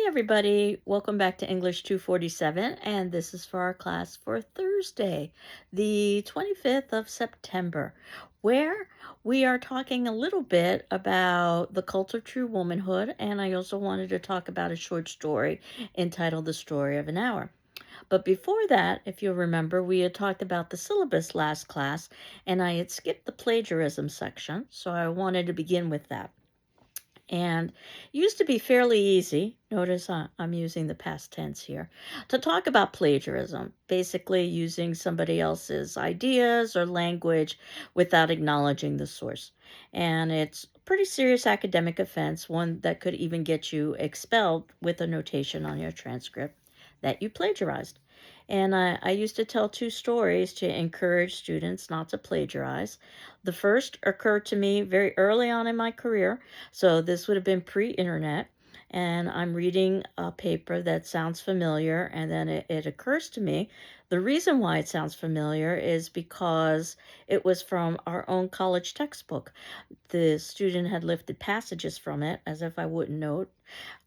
Hey everybody, welcome back to English 247, and this is for our class for Thursday, the 25th of September, where we are talking a little bit about the cult of true womanhood, and I also wanted to talk about a short story entitled The Story of an Hour. But before that, if you'll remember, we had talked about the syllabus last class, and I had skipped the plagiarism section, so I wanted to begin with that. And it used to be fairly easy, notice I'm using the past tense here, to talk about plagiarism, basically using somebody else's ideas or language without acknowledging the source. And it's a pretty serious academic offense, one that could even get you expelled with a notation on your transcript that you plagiarized. And I used to tell two stories to encourage students not to plagiarize. The first occurred to me very early on in my career, so this would have been pre-internet, and I'm reading a paper that sounds familiar, and then it occurs to me the reason why it sounds familiar is because it was from our own college textbook. The student had lifted passages from it, as if I wouldn't note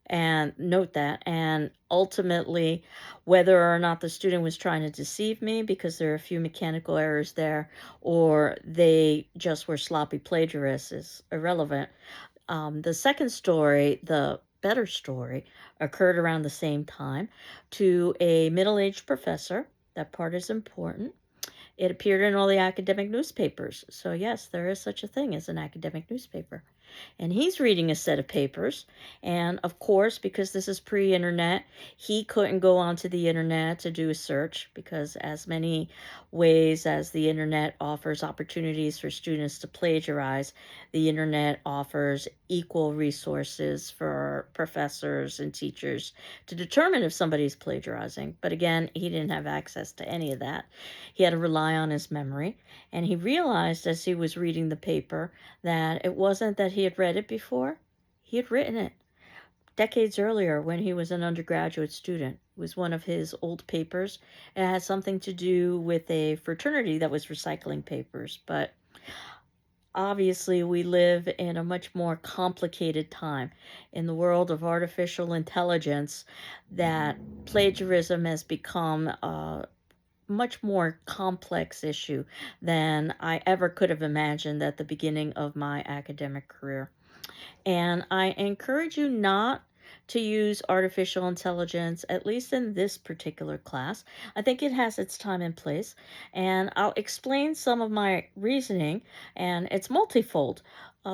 that, and ultimately whether or not the student was trying to deceive me because there are a few mechanical errors there or they just were sloppy plagiarists is irrelevant. The second story, the better story, occurred around the same time to a middle-aged professor. That part is important. It appeared in all the academic newspapers. So yes, there is such a thing as an academic newspaper. And he's reading a set of papers. And of course, because this is pre-internet, he couldn't go onto the internet to do a search because as many ways as the internet offers opportunities for students to plagiarize, the internet offers equal resources for professors and teachers to determine if somebody's plagiarizing. But again, he didn't have access to any of that. He had to rely on his memory. And he realized as he was reading the paper that it wasn't that he had read it before. He had written it decades earlier when he was an undergraduate student. It was one of his old papers. It had something to do with a fraternity that was recycling papers. But obviously, we live in a much more complicated time. In the world of artificial intelligence, that plagiarism has become much more complex issue than I ever could have imagined at the beginning of my academic career. And I encourage you not to use artificial intelligence, at least in this particular class. I think it has its time and place, and I'll explain some of my reasoning, and it's multifold.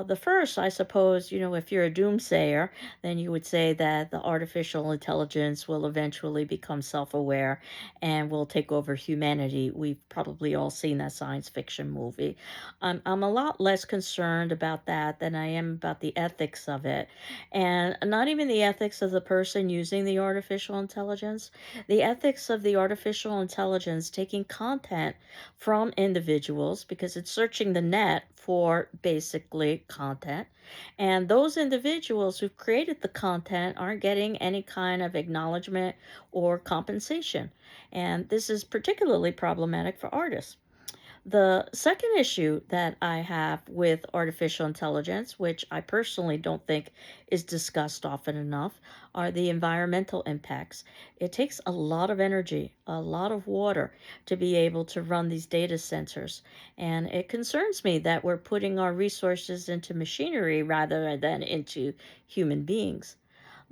The first, I suppose, if you're a doomsayer, then you would say that the artificial intelligence will eventually become self aware and will take over humanity. We've probably all seen that science fiction movie. I'm a lot less concerned about that than I am about the ethics of it. And not even the ethics of the person using the artificial intelligence, the ethics of the artificial intelligence taking content from individuals because it's searching the net for basically content. And those individuals who've created the content aren't getting any kind of acknowledgement or compensation. And this is particularly problematic for artists. The second issue that I have with artificial intelligence, which I personally don't think is discussed often enough, are the environmental impacts. It takes a lot of energy, a lot of water to be able to run these data centers. And it concerns me that we're putting our resources into machinery rather than into human beings.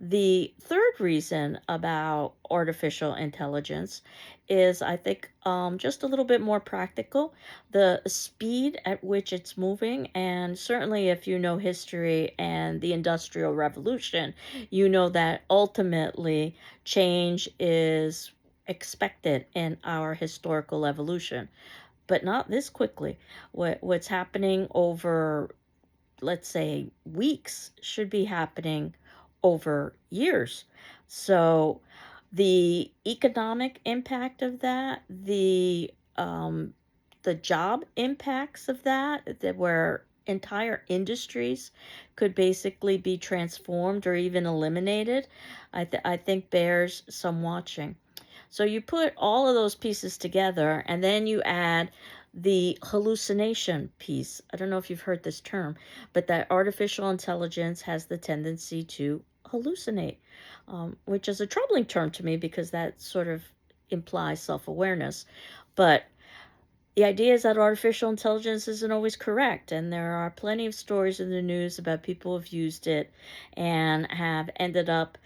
The third reason about artificial intelligence is, I think, just a little bit more practical. The speed at which it's moving, and certainly if you know history and the Industrial Revolution, you know that ultimately change is expected in our historical evolution, but not this quickly. What's happening over, let's say, weeks should be happening over years. So the economic impact of that, the job impacts of that where entire industries could basically be transformed or even eliminated, I think bears some watching. So you put all of those pieces together and then you add the hallucination piece. I don't know if you've heard this term, but that artificial intelligence has the tendency to hallucinate, which is a troubling term to me because that sort of implies self-awareness. But the idea is that artificial intelligence isn't always correct, and there are plenty of stories in the news about people who've used it and have ended up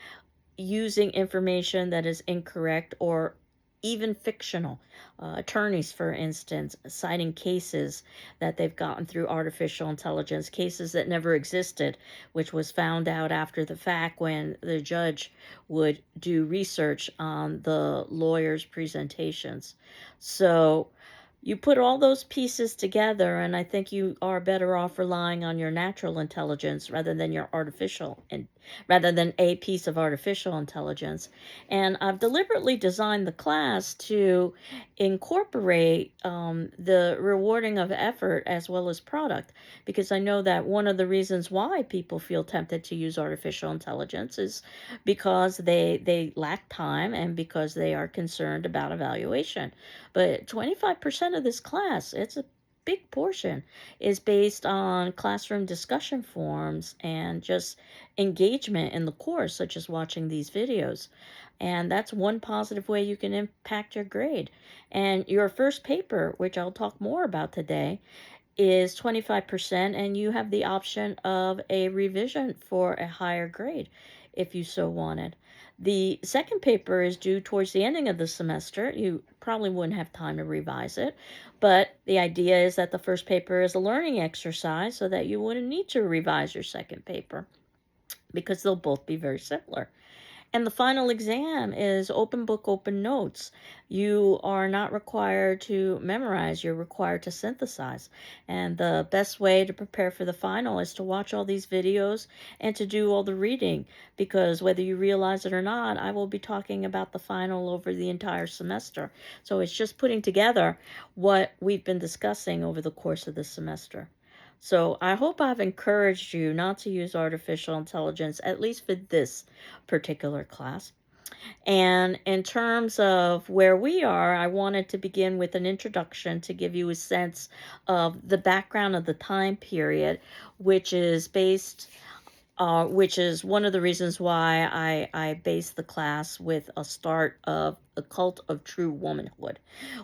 using information that is incorrect or even fictional. Attorneys, for instance, citing cases that they've gotten through artificial intelligence, cases that never existed, which was found out after the fact when the judge would do research on the lawyer's presentations. So you put all those pieces together, and I think you are better off relying on your natural intelligence rather than your artificial, and rather than a piece of artificial intelligence. And I've deliberately designed the class to incorporate the rewarding of effort as well as product, because I know that one of the reasons why people feel tempted to use artificial intelligence is because they lack time and because they are concerned about evaluation. But 25% of this class, it's a big portion, is based on classroom discussion forums and just engagement in the course, such as watching these videos. And that's one positive way you can impact your grade. And your first paper, which I'll talk more about today, is 25%, and you have the option of a revision for a higher grade if you so wanted. The second paper is due towards the ending of the semester. You probably wouldn't have time to revise it, but the idea is that the first paper is a learning exercise so that you wouldn't need to revise your second paper because they'll both be very similar. And the final exam is open book, open notes. You are not required to memorize, you're required to synthesize. And the best way to prepare for the final is to watch all these videos and to do all the reading, because whether you realize it or not, I will be talking about the final over the entire semester. So it's just putting together what we've been discussing over the course of the semester. So I hope I've encouraged you not to use artificial intelligence, at least for this particular class. And in terms of where we are, I wanted to begin with an introduction to give you a sense of the background of the time period, which is which is one of the reasons why I based the class with a start of The Cult of True Womanhood,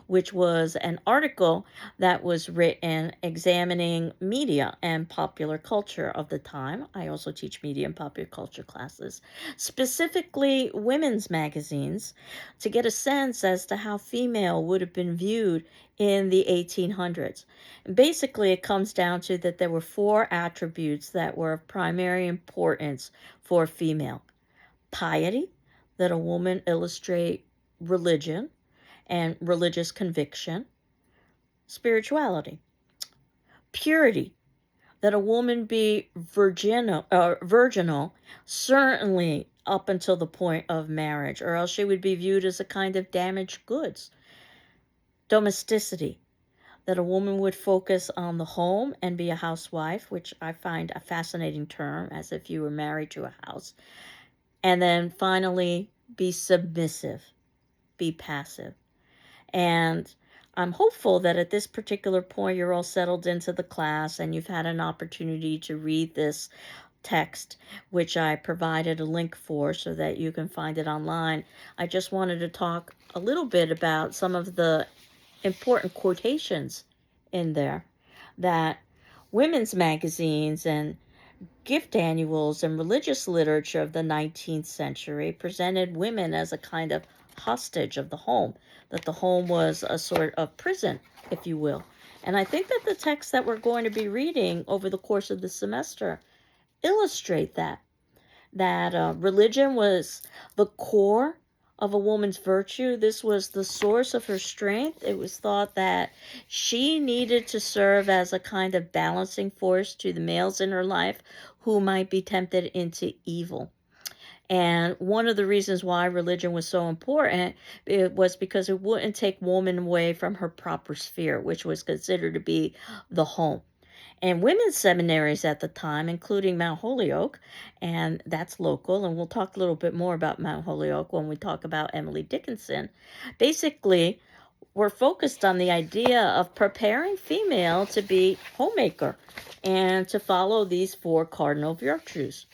which was an article that was written examining media and popular culture of the time. I also teach media and popular culture classes, specifically women's magazines, to get a sense as to how female would have been viewed in the 1800s. Basically, it comes down to that there were four attributes that were of primary importance for female: piety, that a woman illustrate religion and religious conviction; spirituality; purity, that a woman be virginal, certainly up until the point of marriage, or else she would be viewed as a kind of damaged goods; domesticity, that a woman would focus on the home and be a housewife, which I find a fascinating term, as if you were married to a house; and then finally, be submissive, be passive. And I'm hopeful that at this particular point you're all settled into the class and you've had an opportunity to read this text, which I provided a link for so that you can find it online. I just wanted to talk a little bit about some of the important quotations in there that women's magazines and gift annuals and religious literature of the 19th century presented women as a kind of hostage of the home, that the home was a sort of prison, if you will. And I think that the texts that we're going to be reading over the course of the semester illustrate that religion was the core of a woman's virtue. This was the source of her strength. It was thought that she needed to serve as a kind of balancing force to the males in her life who might be tempted into evil. And one of the reasons why religion was so important, it was because it wouldn't take woman away from her proper sphere, which was considered to be the home. And women's seminaries at the time, including Mount Holyoke, and that's local, and we'll talk a little bit more about Mount Holyoke when we talk about Emily Dickinson, basically were focused on the idea of preparing female to be homemaker and to follow these four cardinal virtues: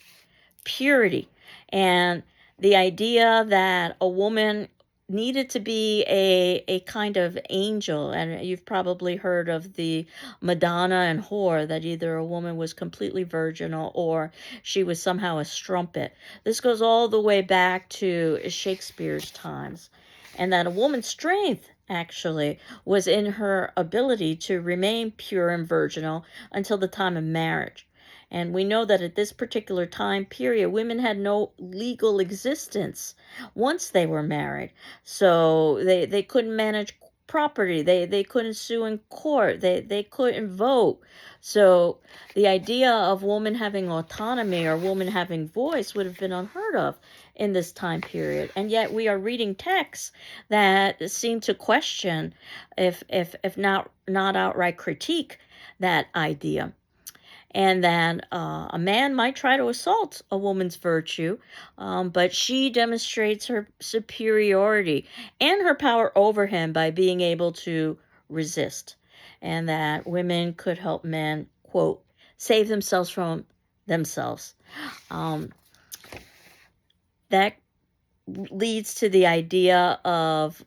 purity. And the idea that a woman needed to be a kind of angel, and you've probably heard of the Madonna and whore, that either a woman was completely virginal or she was somehow a strumpet. This goes all the way back to Shakespeare's times, and that a woman's strength actually was in her ability to remain pure and virginal until the time of marriage. And we know that at this particular time period, women had no legal existence once they were married. So they couldn't manage property. They couldn't sue in court. They couldn't vote. So the idea of woman having autonomy or woman having voice would have been unheard of in this time period. And yet we are reading texts that seem to question, if not outright critique, that idea. And that a man might try to assault a woman's virtue, but she demonstrates her superiority and her power over him by being able to resist. And that women could help men, quote, save themselves from themselves. Um, that leads to the idea of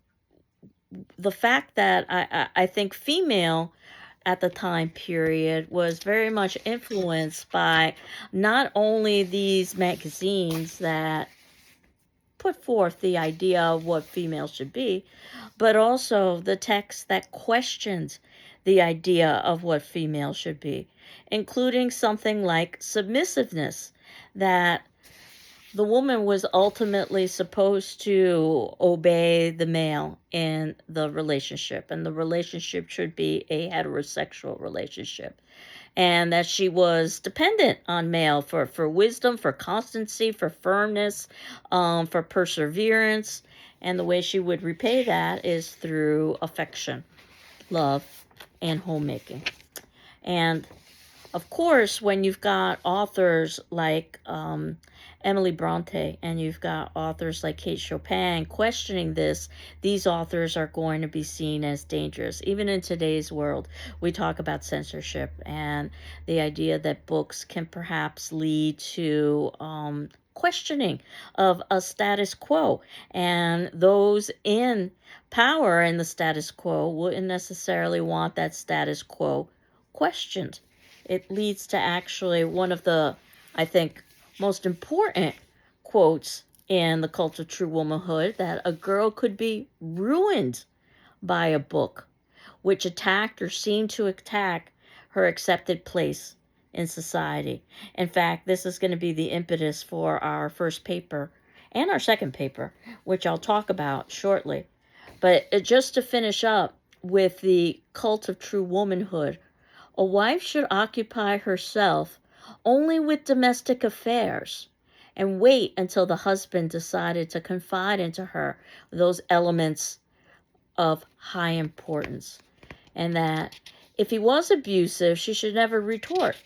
the fact that I think female at the time period was very much influenced by not only these magazines that put forth the idea of what females should be, but also the text that questions the idea of what females should be, including something like submissiveness, that the woman was ultimately supposed to obey the male in the relationship, and the relationship should be a heterosexual relationship, and that she was dependent on male for wisdom, for constancy, for firmness, for perseverance, and the way she would repay that is through affection, love, and homemaking. And of course, when you've got authors like Emily Bronte and you've got authors like Kate Chopin questioning this, these authors are going to be seen as dangerous. Even in today's world, we talk about censorship and the idea that books can perhaps lead to questioning of a status quo, and those in power in the status quo wouldn't necessarily want that status quo questioned. It leads to actually one of the, I think, most important quotes in The Cult of True Womanhood, that a girl could be ruined by a book which attacked or seemed to attack her accepted place in society. In fact, this is going to be the impetus for our first paper and our second paper, which I'll talk about shortly. But just to finish up with the Cult of True Womanhood, a wife should occupy herself only with domestic affairs and wait until the husband decided to confide into her those elements of high importance. And that if he was abusive, she should never retort.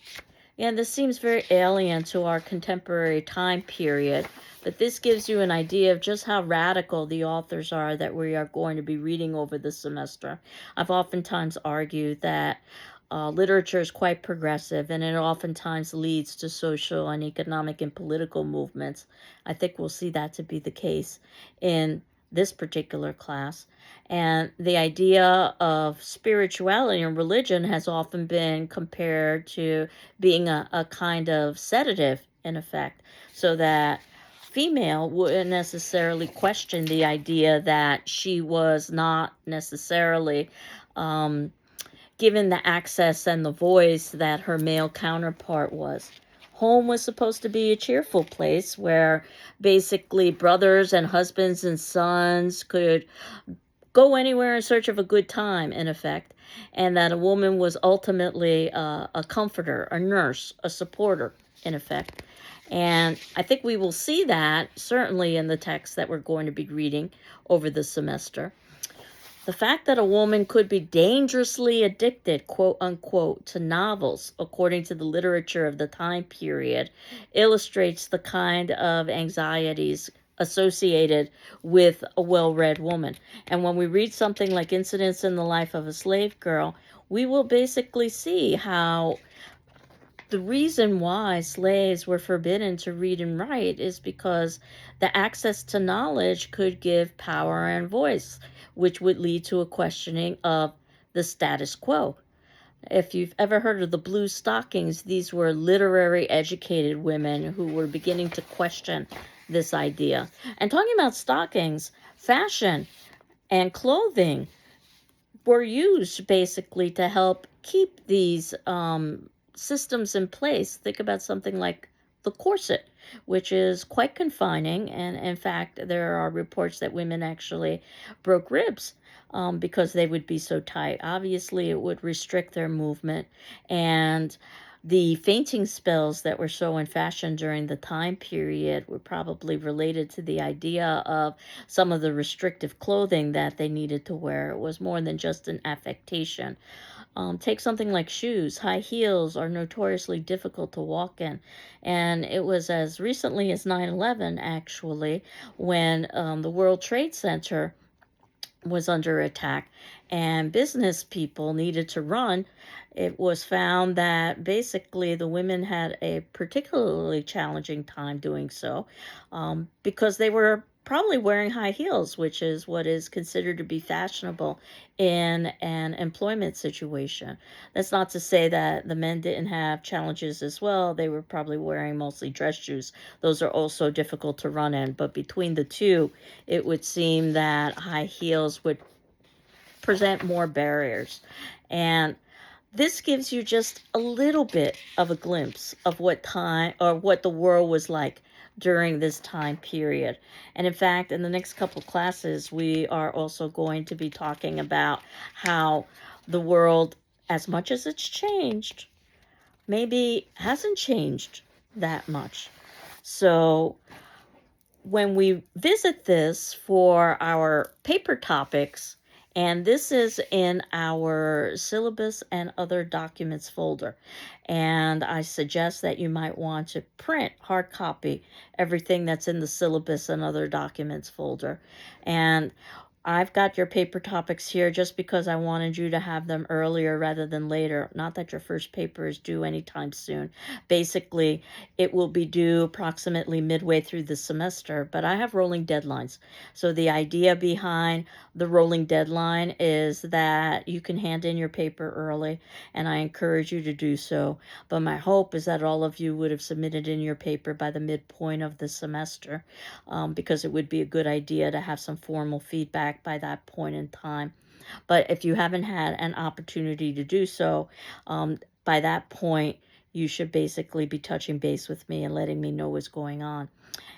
And this seems very alien to our contemporary time period, but this gives you an idea of just how radical the authors are that we are going to be reading over the semester. I've oftentimes argued that literature is quite progressive, and it oftentimes leads to social and economic and political movements. I think we'll see that to be the case in this particular class. And the idea of spirituality and religion has often been compared to being a kind of sedative, in effect, so that female wouldn't necessarily question the idea that she was not necessarily given the access and the voice that her male counterpart was. Home was supposed to be a cheerful place where basically brothers and husbands and sons could go anywhere in search of a good time, in effect, and that a woman was ultimately a comforter, a nurse, a supporter, in effect. And I think we will see that certainly in the text that we're going to be reading over the semester. The fact that a woman could be dangerously addicted, quote unquote, to novels, according to the literature of the time period, illustrates the kind of anxieties associated with a well-read woman. And when we read something like Incidents in the Life of a Slave Girl, we will basically see how the reason why slaves were forbidden to read and write is because the access to knowledge could give power and voice, which would lead to a questioning of the status quo. If you've ever heard of the Blue Stockings, these were literary educated women who were beginning to question this idea. And talking about stockings, fashion and clothing were used basically to help keep these systems in place. Think about something like the corset, which is quite confining. And in fact, there are reports that women actually broke ribs because they would be so tight. Obviously, it would restrict their movement. And the fainting spells that were so in fashion during the time period were probably related to the idea of some of the restrictive clothing that they needed to wear. It was more than just an affectation. Take something like shoes. High heels are notoriously difficult to walk in. And it was as recently as 9/11, actually, when the World Trade Center was under attack and business people needed to run. It was found that basically the women had a particularly challenging time doing so because they were probably wearing high heels, which is what is considered to be fashionable in an employment situation. That's not to say that the men didn't have challenges as well. They were probably wearing mostly dress shoes. Those are also difficult to run in, but between the two, it would seem that high heels would present more barriers. And this gives you just a little bit of a glimpse of what time or what the world was like during this time period. And in fact, in the next couple of classes, we are also going to be talking about how the world, as much as it's changed, maybe hasn't changed that much. So when we visit this for our paper topics, and this is in our syllabus and other documents folder, and I suggest that you might want to print hard copy everything that's in the syllabus and other documents folder. And I've got your paper topics here just because I wanted you to have them earlier rather than later. Not that your first paper is due anytime soon. Basically, it will be due approximately midway through the semester, but I have rolling deadlines. So the idea behind the rolling deadline is that you can hand in your paper early, and I encourage you to do so. But my hope is that all of you would have submitted in your paper by the midpoint of the semester, because it would be a good idea to have some formal feedback by that point in time. But if you haven't had an opportunity to do so, by that point, you should basically be touching base with me and letting me know what's going on.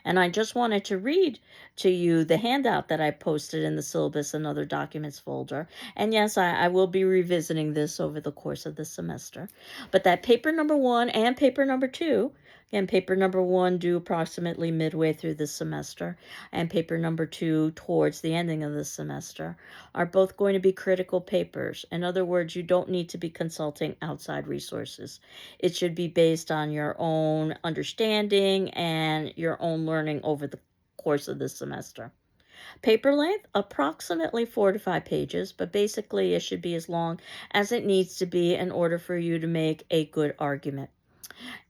And I just wanted to read to you the handout that I posted in the syllabus and other documents folder. And yes, I will be revisiting this over the course of the semester. But that paper number 1 and paper number 2, again, paper number 1 due approximately midway through the semester, and paper number 2 towards the ending of the semester, are both going to be critical papers. In other words, you don't need to be consulting outside resources. It should be based on your own understanding and your own learning over the course of the semester. Paper length, approximately 4 to 5 pages, but basically it should be as long as it needs to be in order for you to make a good argument.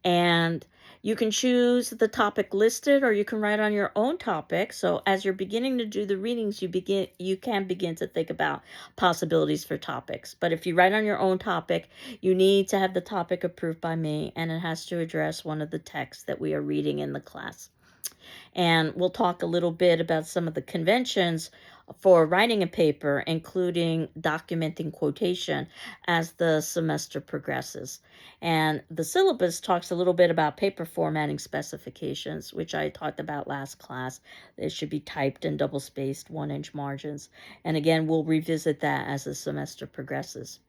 And you can choose the topic listed or you can write on your own topic. So as you're beginning to do the readings, you can begin to think about possibilities for topics. But if you write on your own topic, you need to have the topic approved by me, and it has to address one of the texts that we are reading in the class. And we'll talk a little bit about some of the conventions for writing a paper, including documenting quotation as the semester progresses. And the syllabus talks a little bit about paper formatting specifications, which I talked about last class. It should be typed in double-spaced 1-inch margins. And again, we'll revisit that as the semester progresses.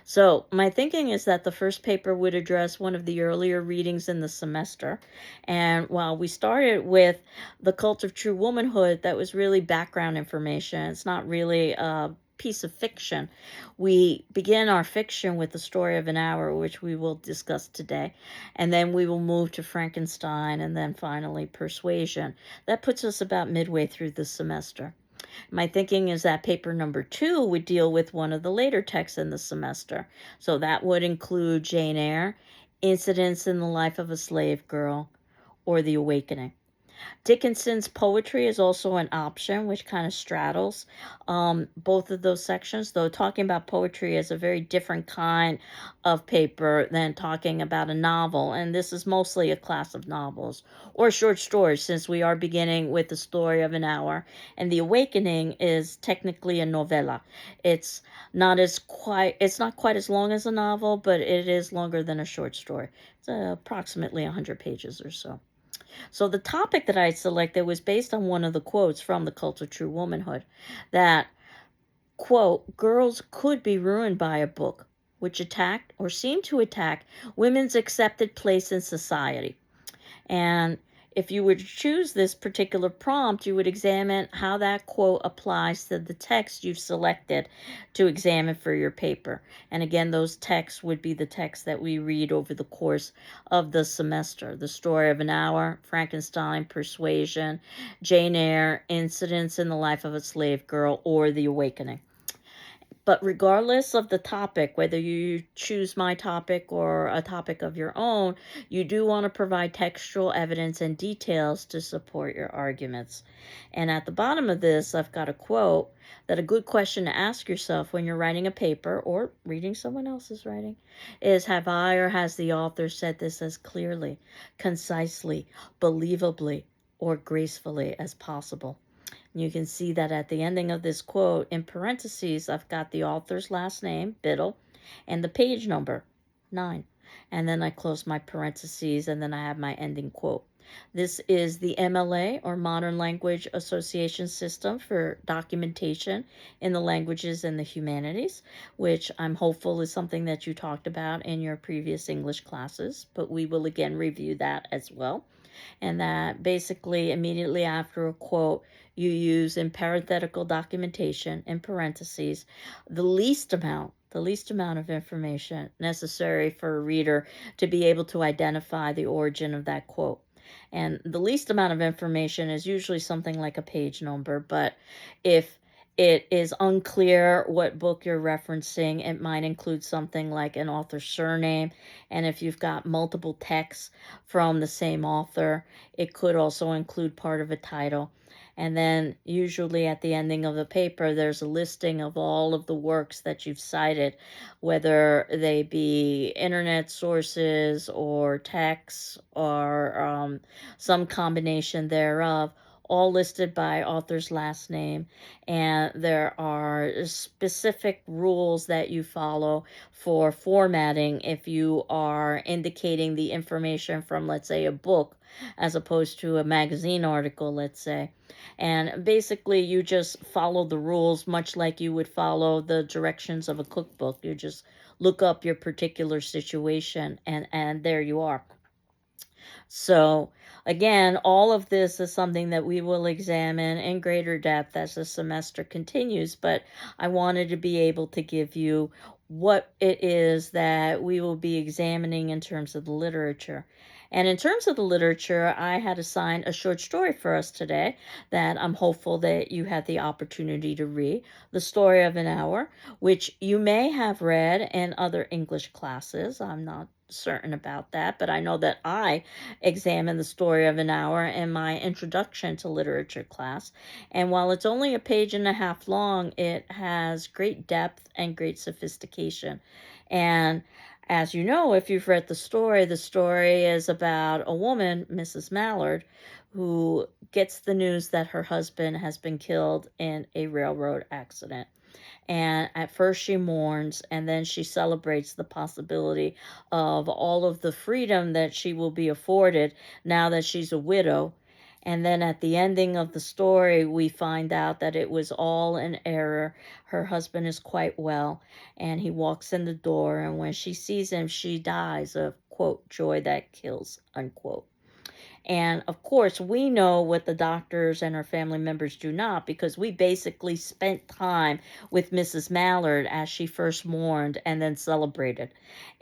So my thinking is that the first paper would address one of the earlier readings in the semester. And while we started with The Cult of True Womanhood, that was really background information. It's not really a piece of fiction. We begin our fiction with The Story of an Hour, which we will discuss today. And then we will move to Frankenstein and then finally Persuasion. That puts us about midway through the semester. My thinking is that paper number 2 would deal with one of the later texts in the semester. So that would include Jane Eyre Incidents in the Life of a Slave Girl, or The Awakening. Dickinson's poetry is also an option, which kind of straddles both of those sections, though talking about poetry is a very different kind of paper than talking about a novel. And this is mostly a class of novels or short stories, since we are beginning with the story of an hour. And The Awakening is technically a novella. It's it's not quite as long as a novel, but it is longer than a short story. It's approximately 100 pages or so. So the topic that I selected was based on one of the quotes from The Cult of True Womanhood, that, quote, girls could be ruined by a book which attacked or seemed to attack women's accepted place in society. And if you were to choose this particular prompt, you would examine how that quote applies to the text you've selected to examine for your paper. And again, those texts would be the texts that we read over the course of the semester. The Story of an Hour, Frankenstein, Persuasion, Jane Eyre, Incidents in the Life of a Slave Girl, or The Awakening. But regardless of the topic, whether you choose my topic or a topic of your own, you do want to provide textual evidence and details to support your arguments. And at the bottom of this, I've got a quote that a good question to ask yourself when you're writing a paper or reading someone else's writing is, have I or has the author said this as clearly, concisely, believably, or gracefully as possible? You can see that at the ending of this quote, in parentheses, I've got the author's last name, Biddle, and the page number, 9. And then I close my parentheses, and then I have my ending quote. This is the MLA, or Modern Language Association System for documentation in the languages and the humanities, which I'm hopeful is something that you talked about in your previous English classes, but we will again review that as well. And that basically immediately after a quote, you use in parenthetical documentation, in parentheses, the least amount of information necessary for a reader to be able to identify the origin of that quote. And the least amount of information is usually something like a page number, but if it is unclear what book you're referencing, it might include something like an author's surname. And if you've got multiple texts from the same author, it could also include part of a title. And then usually at the ending of the paper, there's a listing of all of the works that you've cited, whether they be internet sources or texts or some combination thereof, all listed by author's last name. And there are specific rules that you follow for formatting if you are indicating the information from, let's say, a book as opposed to a magazine article, let's say. And basically, you just follow the rules much like you would follow the directions of a cookbook. You just look up your particular situation, and there you are. So again, all of this is something that we will examine in greater depth as the semester continues, but I wanted to be able to give you what it is that we will be examining in terms of the literature. And in terms of the literature, I had assigned a short story for us today that I'm hopeful that you had the opportunity to read, The Story of an Hour, which you may have read in other English classes. I'm not certain about that, but I know that I examined The Story of an Hour in my introduction to literature class. And while it's only a page and a half long, it has great depth and great sophistication. And as you know, if you've read the story is about a woman, Mrs. Mallard, who gets the news that her husband has been killed in a railroad accident. And at first she mourns, and then she celebrates the possibility of all of the freedom that she will be afforded now that she's a widow. And then at the ending of the story, we find out that it was all an error. Her husband is quite well, and he walks in the door, and when she sees him, she dies of, quote, joy that kills, unquote. And of course, we know what the doctors and her family members do not, because we basically spent time with Mrs. Mallard as she first mourned and then celebrated.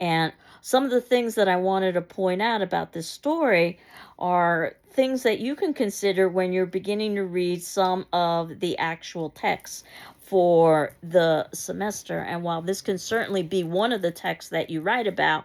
And some of the things that I wanted to point out about this story are things that you can consider when you're beginning to read some of the actual texts for the semester. And while this can certainly be one of the texts that you write about,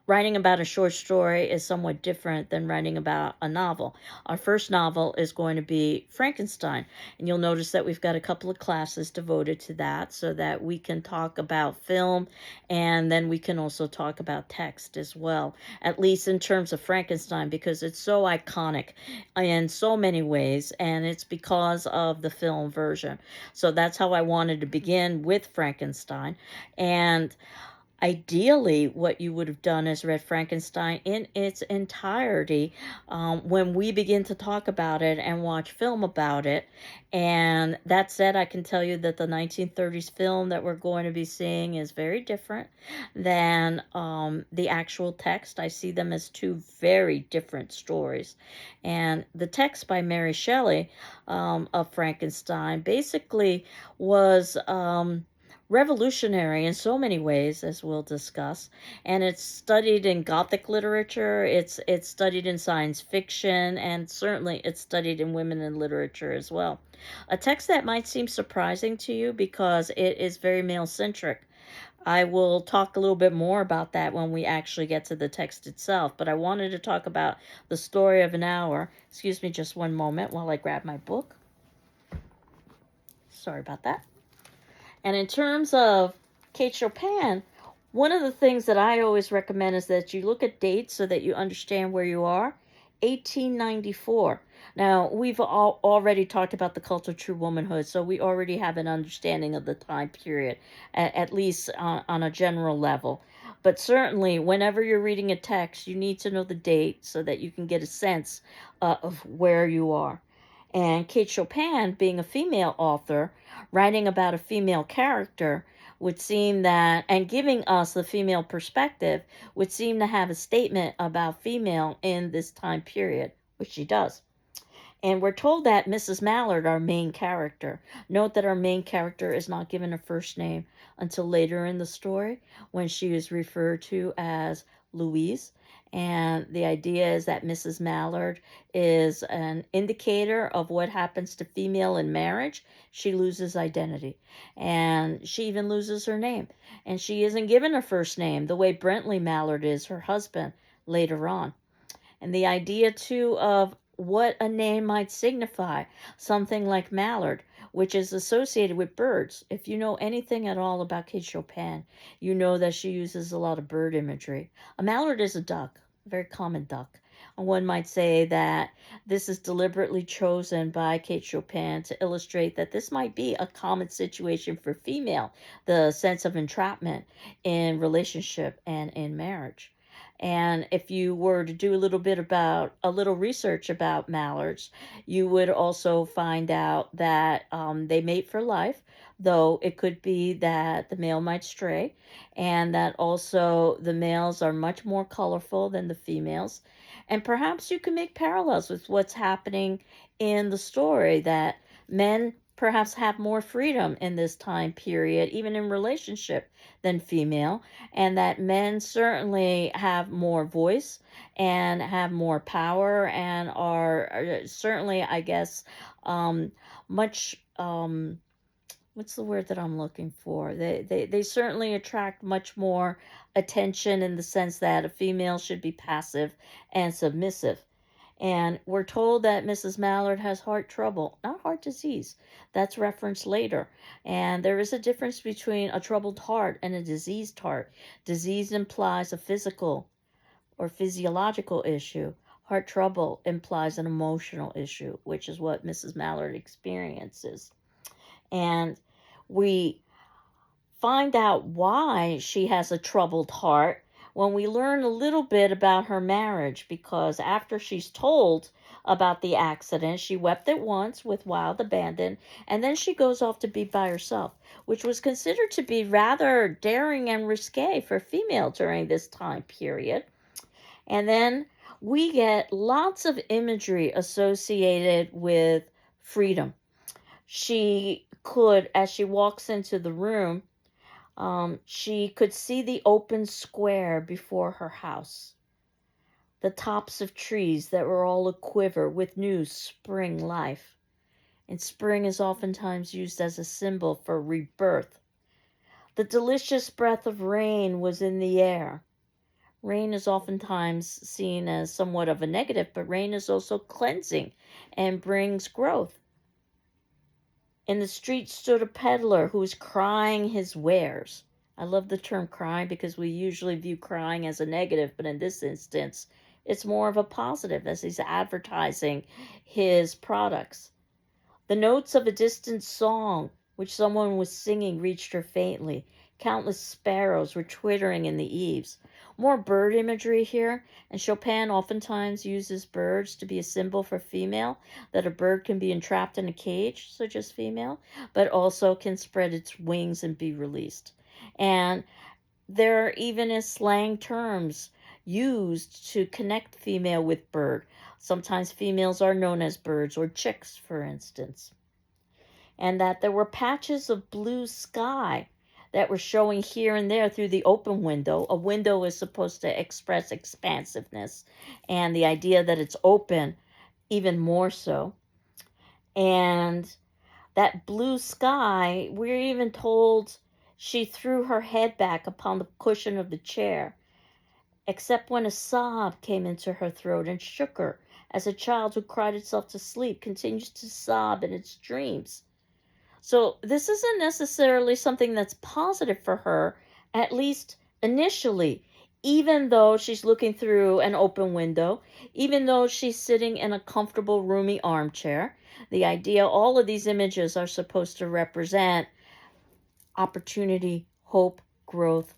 writing about a short story is somewhat different than writing about a novel. Our first novel is going to be Frankenstein, and you'll notice that we've got a couple of classes devoted to that so that we can talk about film and then we can also talk about text as well, at least in terms of Frankenstein, because it's so iconic in so many ways, and it's because of the film version. So that's how I wanted to begin with Frankenstein. And ideally, what you would have done is read Frankenstein in its entirety when we begin to talk about it and watch film about it. And that said, I can tell you that the 1930s film that we're going to be seeing is very different than the actual text. I see them as two very different stories. And the text by Mary Shelley of Frankenstein basically was. Revolutionary in so many ways, as we'll discuss, and it's studied in Gothic literature. It's studied in science fiction, and certainly it's studied in women in literature as well. A text that might seem surprising to you because it is very male centric. I will talk a little bit more about that when we actually get to the text itself, but I wanted to talk about the story of an hour. Excuse me just one moment while I grab my book. Sorry about that. And in terms of Kate Chopin, one of the things that I always recommend is that you look at dates so that you understand where you are. 1894. Now, we've already talked about the cult of true womanhood, so we already have an understanding of the time period, at least on a general level. But certainly, whenever you're reading a text, you need to know the date so that you can get a sense of where you are. And Kate Chopin, being a female author, writing about a female character, would seem that, and giving us the female perspective, would seem to have a statement about female in this time period, which she does. And we're told that Mrs. Mallard, our main character, note that our main character is not given a first name until later in the story when she is referred to as Louise. And the idea is that Mrs. Mallard is an indicator of what happens to female in marriage. She loses identity, and she even loses her name. And she isn't given a first name the way Brentley Mallard is, her husband, later on. And the idea, too, of what a name might signify, something like Mallard, which is associated with birds. If you know anything at all about Kate Chopin, you know that she uses a lot of bird imagery. A mallard is a duck, a very common duck. And one might say that this is deliberately chosen by Kate Chopin to illustrate that this might be a common situation for female, the sense of entrapment in relationship and in marriage. And if you were to do a little research about mallards, you would also find out that they mate for life, though it could be that the male might stray, and that also the males are much more colorful than the females. And perhaps you can make parallels with what's happening in the story that men perhaps have more freedom in this time period, even in relationship, than female, and that men certainly have more voice and have more power and are certainly, I guess, much what's the word that I'm looking for? They certainly attract much more attention in the sense that a female should be passive and submissive. And we're told that Mrs. Mallard has heart trouble, not heart disease. That's referenced later. And there is a difference between a troubled heart and a diseased heart. Disease implies a physical or physiological issue. Heart trouble implies an emotional issue, which is what Mrs. Mallard experiences. And we find out why she has a troubled heart when we learn a little bit about her marriage, because after she's told about the accident, she wept at once with wild abandon, and then she goes off to be by herself, which was considered to be rather daring and risque for female during this time period. And then we get lots of imagery associated with freedom. She could, as she walks into the room, she could see the open square before her house, the tops of trees that were all a quiver with new spring life. And spring is oftentimes used as a symbol for rebirth. The delicious breath of rain was in the air. Rain is oftentimes seen as somewhat of a negative, but rain is also cleansing and brings growth. In the street stood a peddler who was crying his wares. I love the term crying because we usually view crying as a negative, but in this instance, it's more of a positive as he's advertising his products. The notes of a distant song which someone was singing reached her faintly. Countless sparrows were twittering in the eaves. More bird imagery here, and Chopin oftentimes uses birds to be a symbol for female, that a bird can be entrapped in a cage, such as female, but also can spread its wings and be released. And there even is slang terms used to connect female with bird. Sometimes females are known as birds or chicks, for instance, and that there were patches of blue sky that were showing here and there through the open window. A window is supposed to express expansiveness, and the idea that it's open even more so. And that blue sky, we're even told she threw her head back upon the cushion of the chair, except when a sob came into her throat and shook her, as a child who cried itself to sleep continues to sob in its dreams. So this isn't necessarily something that's positive for her, at least initially, even though she's looking through an open window, even though she's sitting in a comfortable, roomy armchair. The idea, all of these images are supposed to represent opportunity, hope, growth.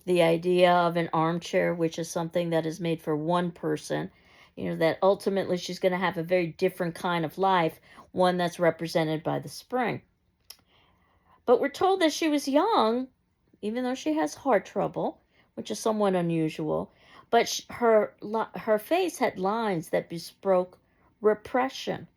The idea of an armchair, which is something that is made for one person, that ultimately she's going to have a very different kind of life, one that's represented by the spring. But we're told that she was young, even though she has heart trouble, which is somewhat unusual. But her face had lines that bespoke repression.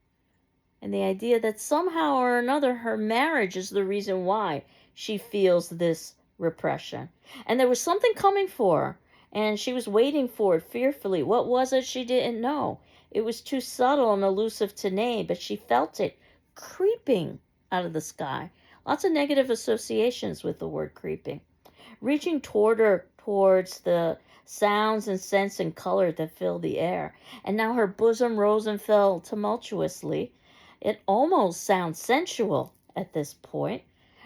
And the idea that somehow or another her marriage is the reason why she feels this repression. And there was something coming for her, and she was waiting for it fearfully. What was it? She didn't know. It was too subtle and elusive to name, but she felt it creeping out of the sky. Lots of negative associations with the word creeping. Reaching toward her, towards the sounds and scents and color that filled the air. And now her bosom rose and fell tumultuously. It almost sounds sensual at this point.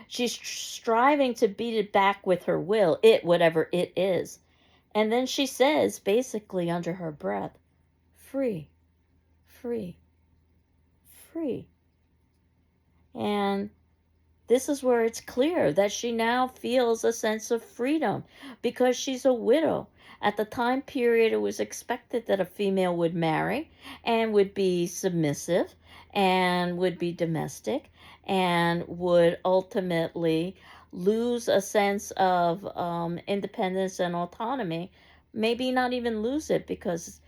She's striving to beat it back with her will, it, whatever it is. And then she says, basically under her breath, free, free, free. And this is where it's clear that she now feels a sense of freedom because she's a widow. At the time period, it was expected that a female would marry and would be submissive and would be domestic and would ultimately lose a sense of independence and autonomy. Maybe not even lose it, because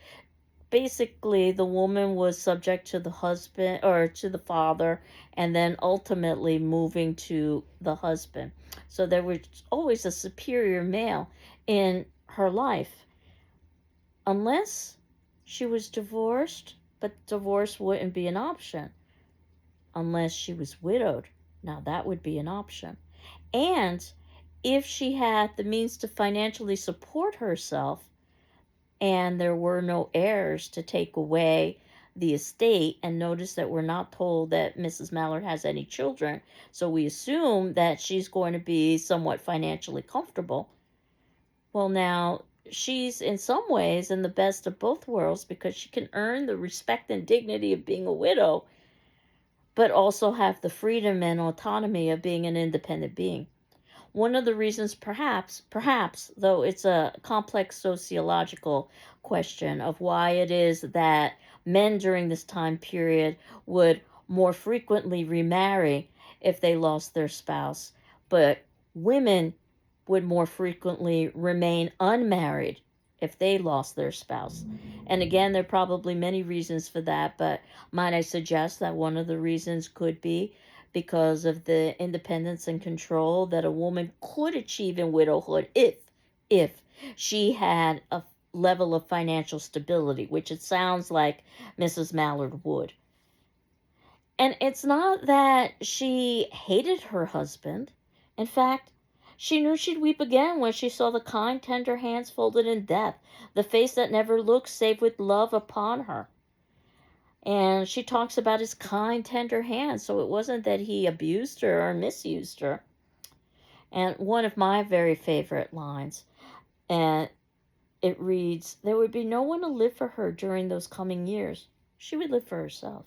basically the woman was subject to the husband or to the father, and then ultimately moving to the husband. So there was always a superior male in her life, unless she was divorced, but divorce wouldn't be an option. Unless she was widowed, now that would be an option. And if she had the means to financially support herself, and there were no heirs to take away the estate. And notice that we're not told that Mrs. Mallard has any children, so we assume that she's going to be somewhat financially comfortable. Well, now she's in some ways in the best of both worlds, because she can earn the respect and dignity of being a widow, but also have the freedom and autonomy of being an independent being. One of the reasons, perhaps, though it's a complex sociological question of why it is that men during this time period would more frequently remarry if they lost their spouse, but women would more frequently remain unmarried if they lost their spouse. And again, there are probably many reasons for that, but might I suggest that one of the reasons could be because of the independence and control that a woman could achieve in widowhood if she had a level of financial stability, which it sounds like Mrs. Mallard would. And it's not that she hated her husband. In fact, She knew she'd weep again when she saw the kind, tender hands folded in death, the face that never looked save with love upon her. And she talks about his kind, tender hands, so it wasn't that he abused her or misused her. And one of my very favorite lines, and it reads, "There would be no one to live for her during those coming years. She would live for herself.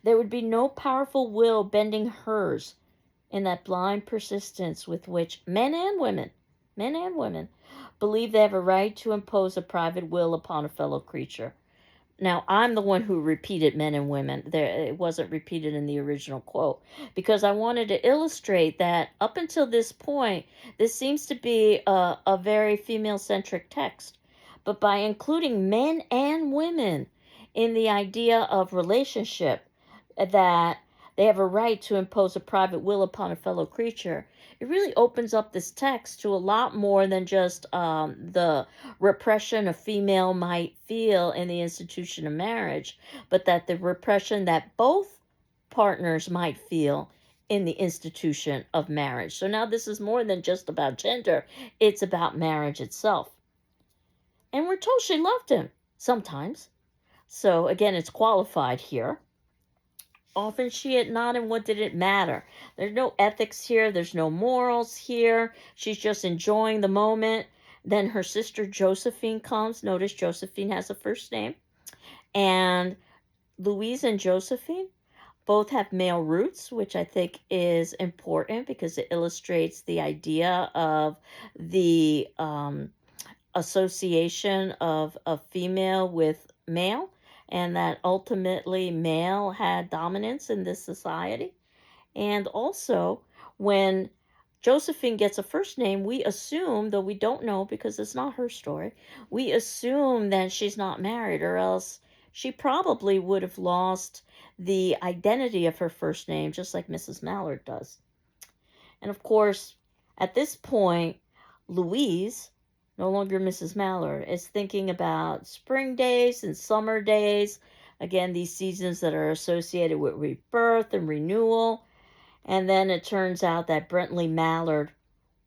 There would be no powerful will bending hers in that blind persistence with which men and women, believe they have a right to impose a private will upon a fellow creature." Now, I'm the one who repeated men and women. There, it wasn't repeated in the original quote because I wanted to illustrate that up until this point, this seems to be a very female centric text. But by including men and women in the idea of relationship, that they have a right to impose a private will upon a fellow creature, it really opens up this text to a lot more than just the repression a female might feel in the institution of marriage, but that the repression that both partners might feel in the institution of marriage. So now this is more than just about gender, it's about marriage itself. And we're told she loved him sometimes. So again, it's qualified here. Often she had not, and what did it matter? There's no ethics here, there's no morals here. She's just enjoying the moment. Then her sister Josephine comes. Notice Josephine has a first name. And Louise and Josephine both have male roots, which I think is important because it illustrates the idea of the association of a female with male, and that ultimately male had dominance in this society. And also, when Josephine gets a first name, we assume, though we don't know because it's not her story, we assume that she's not married, or else she probably would have lost the identity of her first name, just like Mrs. Mallard does. And of course, at this point, Louise, no longer Mrs. Mallard, is thinking about spring days and summer days. Again, these seasons that are associated with rebirth and renewal. And then it turns out that Brentley Mallard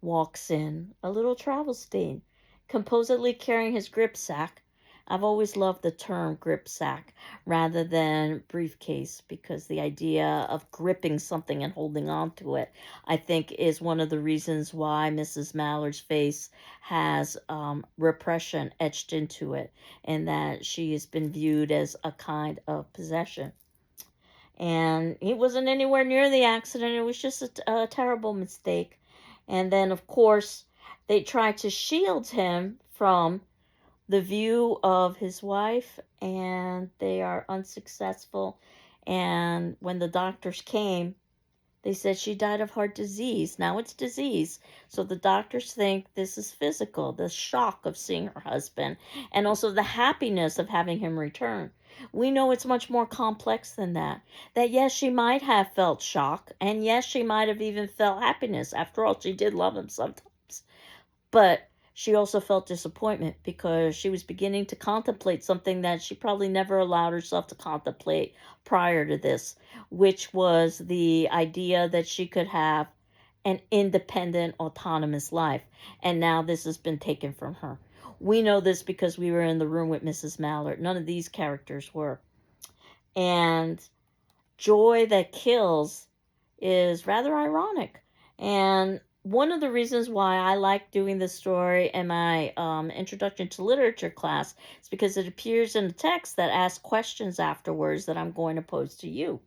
walks in, a little travel stain, composedly carrying his grip sack. I've always loved the term grip sack rather than briefcase because the idea of gripping something and holding on to it, I think, is one of the reasons why Mrs. Mallard's face has repression etched into it, and that she has been viewed as a kind of possession. And he wasn't anywhere near the accident. It was just a terrible mistake. And then, of course, they tried to shield him from the view of his wife, and they are unsuccessful. And when the doctors came, they said she died of heart disease. Now it's disease. So the doctors think this is physical, the shock of seeing her husband, and also the happiness of having him return. We know it's much more complex than that. That yes, she might have felt shock, and yes, she might have even felt happiness. After all, she did love him sometimes. But she also felt disappointment because she was beginning to contemplate something that she probably never allowed herself to contemplate prior to this, which was the idea that she could have an independent, autonomous life. And now this has been taken from her. We know this because we were in the room with Mrs. Mallard. None of these characters were. And joy that kills is rather ironic. And one of the reasons why I like doing this story in my introduction to literature class is because it appears in the text that asks questions afterwards that I'm going to pose to you.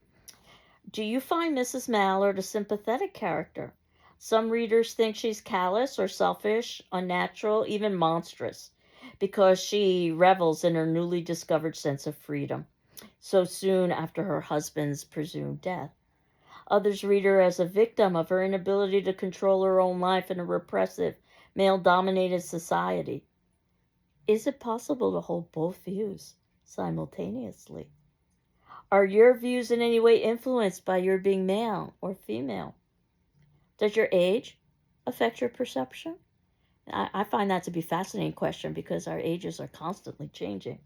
Do you find Mrs. Mallard a sympathetic character? Some readers think she's callous or selfish, unnatural, even monstrous, because she revels in her newly discovered sense of freedom so soon after her husband's presumed death. Others read her as a victim of her inability to control her own life in a repressive, male dominated society. Is it possible to hold both views simultaneously? Are your views in any way influenced by your being male or female? Does your age affect your perception? I find that to be a fascinating question because our ages are constantly changing.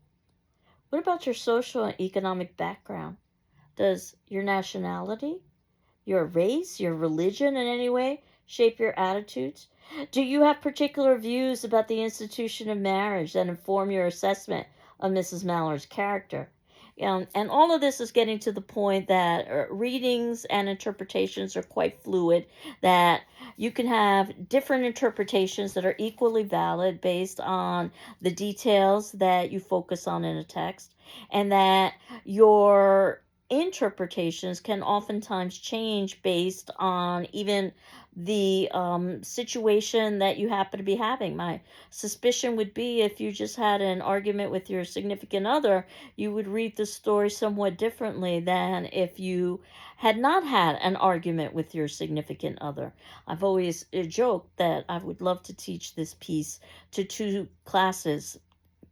What about your social and economic background? Does your nationality, your race, your religion in any way shape your attitudes? Do you have particular views about the institution of marriage that inform your assessment of Mrs. Mallory's character? And all of this is getting to the point that readings and interpretations are quite fluid, that you can have different interpretations that are equally valid based on the details that you focus on in a text, and that your interpretations can oftentimes change based on even the situation that you happen to be having. My suspicion would be if you just had an argument with your significant other, you would read the story somewhat differently than if you had not had an argument with your significant other. I've always joked that I would love to teach this piece to two classes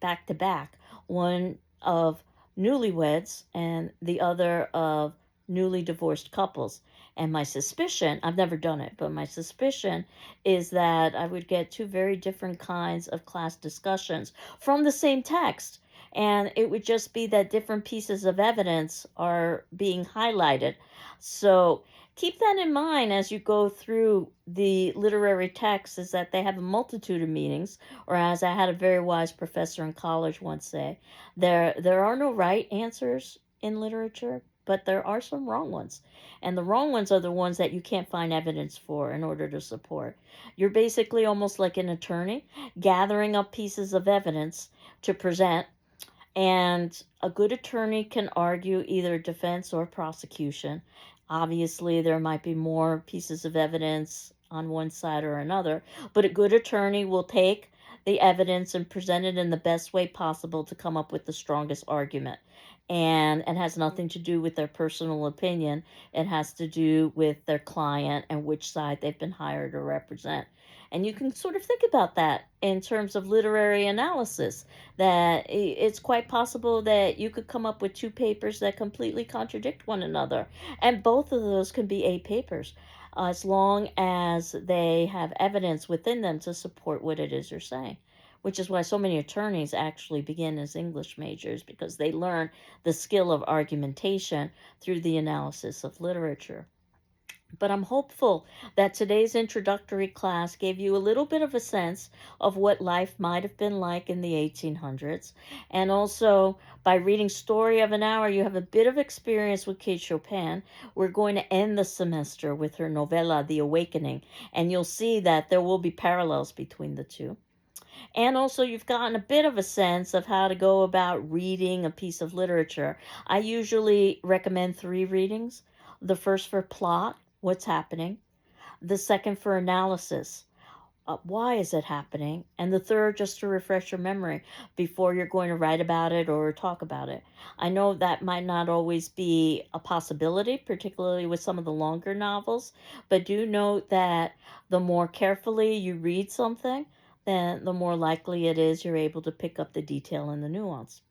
back to back, one of newlyweds and the other of newly divorced couples. And my suspicion, I've never done it, but my suspicion is that I would get two very different kinds of class discussions from the same text. And it would just be that different pieces of evidence are being highlighted. So keep that in mind as you go through the literary texts, is that they have a multitude of meanings, or as I had a very wise professor in college once say, there are no right answers in literature, but there are some wrong ones. And the wrong ones are the ones that you can't find evidence for in order to support. You're basically almost like an attorney gathering up pieces of evidence to present, and a good attorney can argue either defense or prosecution. Obviously, there might be more pieces of evidence on one side or another, but a good attorney will take the evidence and present it in the best way possible to come up with the strongest argument. And it has nothing to do with their personal opinion. It has to do with their client and which side they've been hired to represent. And you can sort of think about that in terms of literary analysis, that it's quite possible that you could come up with two papers that completely contradict one another, and both of those can be A papers, as long as they have evidence within them to support what it is you're saying. Which is why so many attorneys actually begin as English majors, because they learn the skill of argumentation through the analysis of literature. But I'm hopeful that today's introductory class gave you a little bit of a sense of what life might have been like in the 1800s. And also, by reading Story of an Hour, you have a bit of experience with Kate Chopin. We're going to end the semester with her novella, The Awakening, and you'll see that there will be parallels between the two. And also, you've gotten a bit of a sense of how to go about reading a piece of literature. I usually recommend three readings: the first for plot, what's happening; the second for analysis, why is it happening; and the third just to refresh your memory before you're going to write about it or talk about it. I know that might not always be a possibility, particularly with some of the longer novels, but do note that the more carefully you read something, then the more likely it is you're able to pick up the detail and the nuance.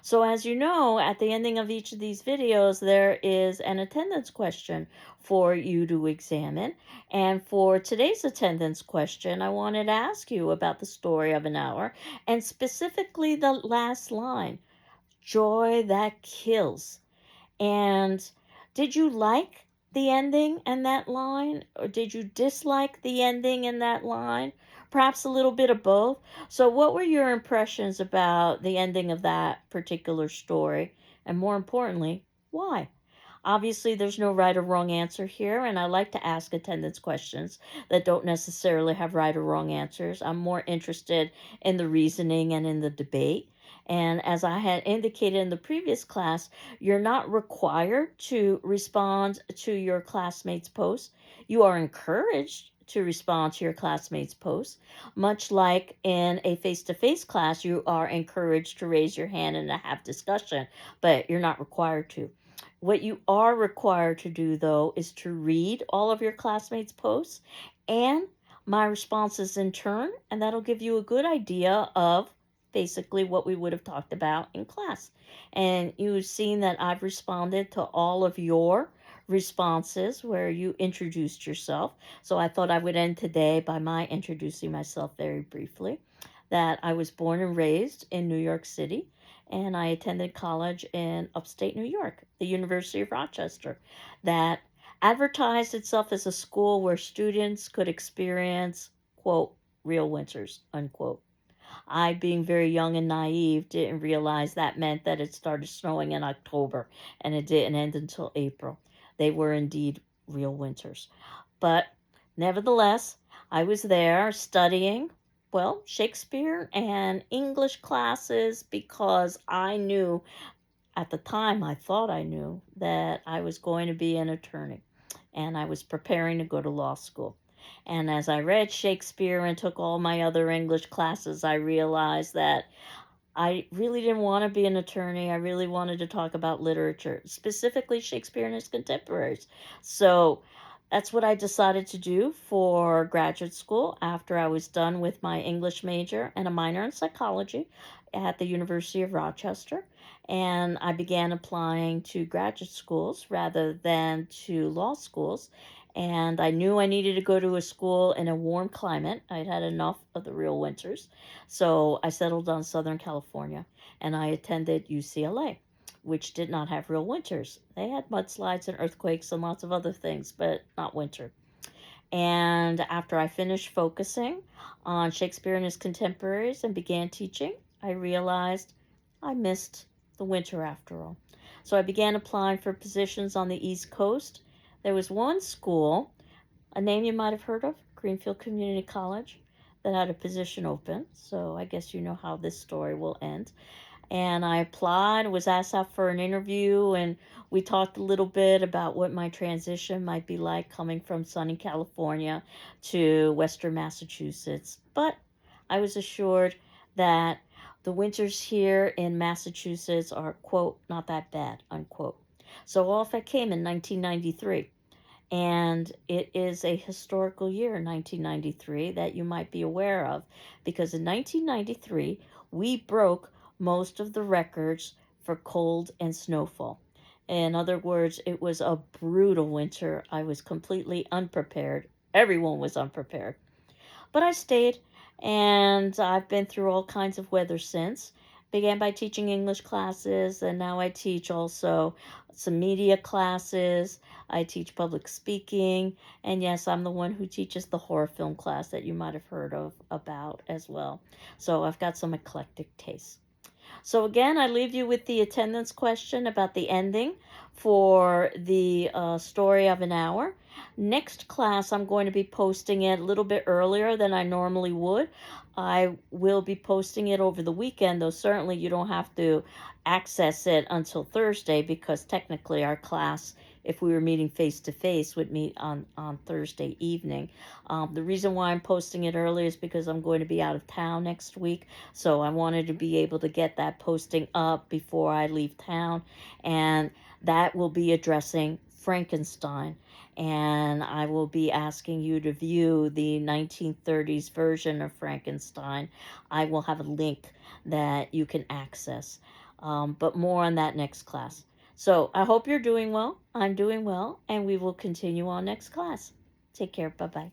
So as you know, at the ending of each of these videos, there is an attendance question for you to examine. And for today's attendance question, I wanted to ask you about the Story of an Hour, and specifically the last line, joy that kills. And did you like the ending and that line, or did you dislike the ending and that line? Perhaps a little bit of both. So, what were your impressions about the ending of that particular story? And more importantly, why? Obviously, there's no right or wrong answer here, and I like to ask attendance questions that don't necessarily have right or wrong answers. I'm more interested in the reasoning and in the debate. And as I had indicated in the previous class, you're not required to respond to your classmates' posts. You are encouraged to respond to your classmates' posts. Much like in a face to face class, you are encouraged to raise your hand and to have discussion, but you're not required to. What you are required to do, though, is to read all of your classmates' posts and my responses in turn, and that'll give you a good idea of basically what we would have talked about in class. And you've seen that I've responded to all of your responses where you introduced yourself. So I thought I would end today by my introducing myself very briefly. That I was born and raised in New York City, and I attended college in upstate New York, the University of Rochester, that advertised itself as a school where students could experience quote, real winters, unquote. I, being very young and naive, didn't realize that meant that it started snowing in October and it didn't end until April. They were indeed real winters. But nevertheless, I was there studying, well, Shakespeare and English classes because I knew at the time, I thought I knew that I was going to be an attorney and I was preparing to go to law school. And as I read Shakespeare and took all my other English classes, I realized that I really didn't want to be an attorney. I really wanted to talk about literature, specifically Shakespeare and his contemporaries. So that's what I decided to do for graduate school after I was done with my English major and a minor in psychology at the University of Rochester. And I began applying to graduate schools rather than to law schools. And I knew I needed to go to a school in a warm climate. I'd had enough of the real winters. So I settled on Southern California and I attended UCLA, which did not have real winters. They had mudslides and earthquakes and lots of other things, but not winter. And after I finished focusing on Shakespeare and his contemporaries and began teaching, I realized I missed the winter after all. So I began applying for positions on the East Coast. There was one school, a name you might have heard of, Greenfield Community College, that had a position open. So I guess you know how this story will end. And I applied, was asked out for an interview, and we talked a little bit about what my transition might be like coming from sunny California to Western Massachusetts. But I was assured that the winters here in Massachusetts are, quote, not that bad, unquote. So off I came in 1993. And it is a historical year, 1993, that you might be aware of, because in 1993, we broke most of the records for cold and snowfall. In other words, it was a brutal winter. I was completely unprepared. Everyone was unprepared. But I stayed, and I've been through all kinds of weather since. Began by teaching English classes, and now I teach also some media classes. I teach public speaking, and yes, I'm the one who teaches the horror film class that you might have heard of about as well. So I've got some eclectic tastes. So again, I leave you with the attendance question about the ending for the story of an hour. Next class, I'm going to be posting it a little bit earlier than I normally would. I will be posting it over the weekend, though certainly you don't have to access it until Thursday because technically our class, if we were meeting face to face, would meet on Thursday evening. The reason why I'm posting it early is because I'm going to be out of town next week. So I wanted to be able to get that posting up before I leave town. And that will be addressing Frankenstein. And I will be asking you to view the 1930s version of Frankenstein. I will have a link that you can access. But more on that next class. So I hope you're doing well. I'm doing well. And we will continue on next class. Take care. Bye bye.